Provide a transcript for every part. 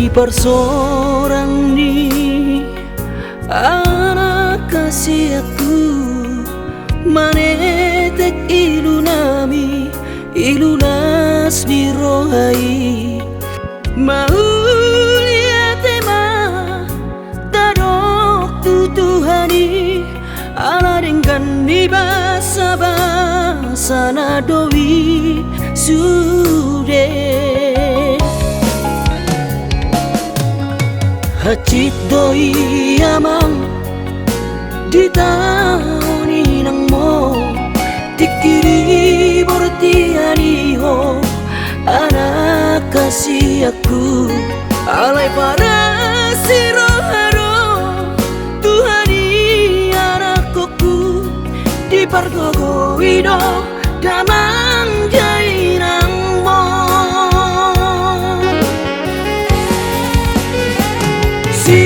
persorang ni anak kasih aku manetek ilu nami ilunas di rohai maulia tema tadok tu Tuhani ala dengan di basa-basa nadowi sude hacit doi amang di tahun inang mo tikiri bortiani ho anak kasih aku alai para siroharo Tuhani anakku di pargogo ido damang jainang mo si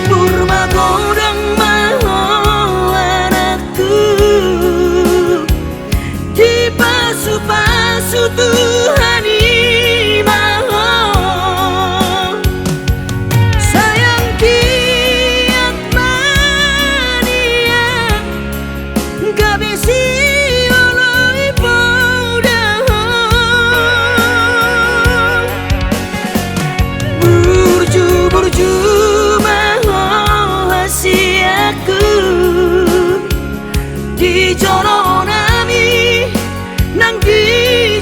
purma godang maho anakku di pasu-pasu Tuhani maho sayang kiat mania gak bisi oloi podaho burju maho hasiaku di jono nami nang di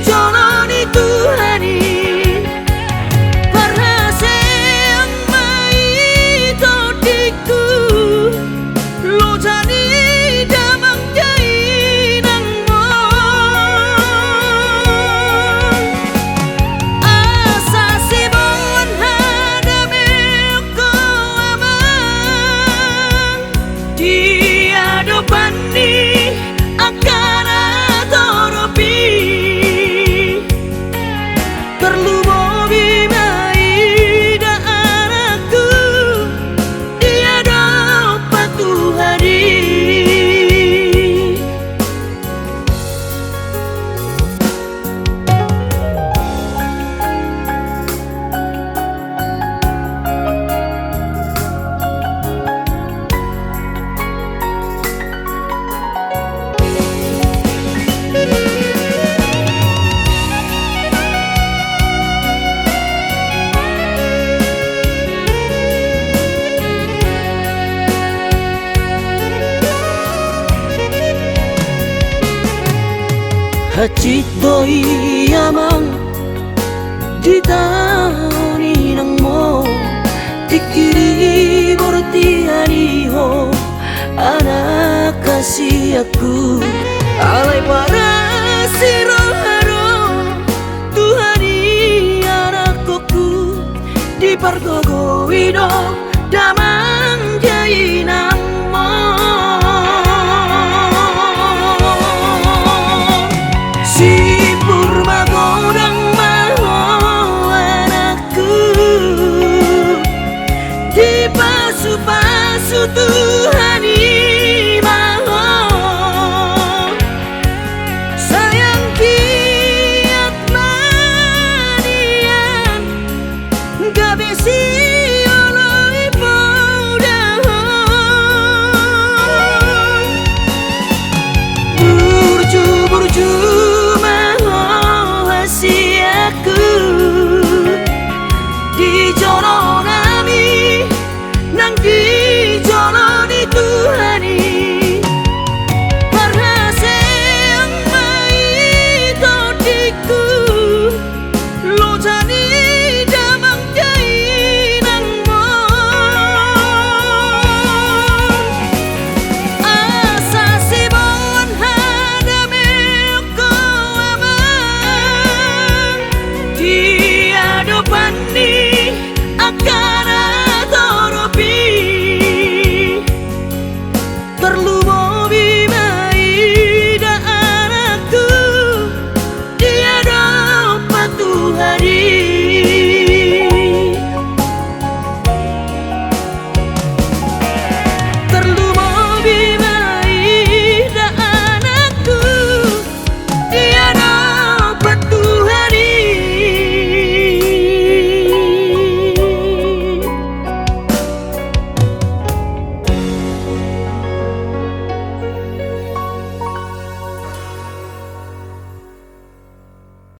jono ni Tuhani paraseng mai todiku lo jani damang jai nang mo asa sibon hadame ko amang di hadapan ni akan atoropi perlu bobi maida anakku dia dapat Tuhani hacit doi amang di tahun inang mo tikiri bortiani ho anak kasih aku alai para siroharo Tuhani anakku di pargogo ido damang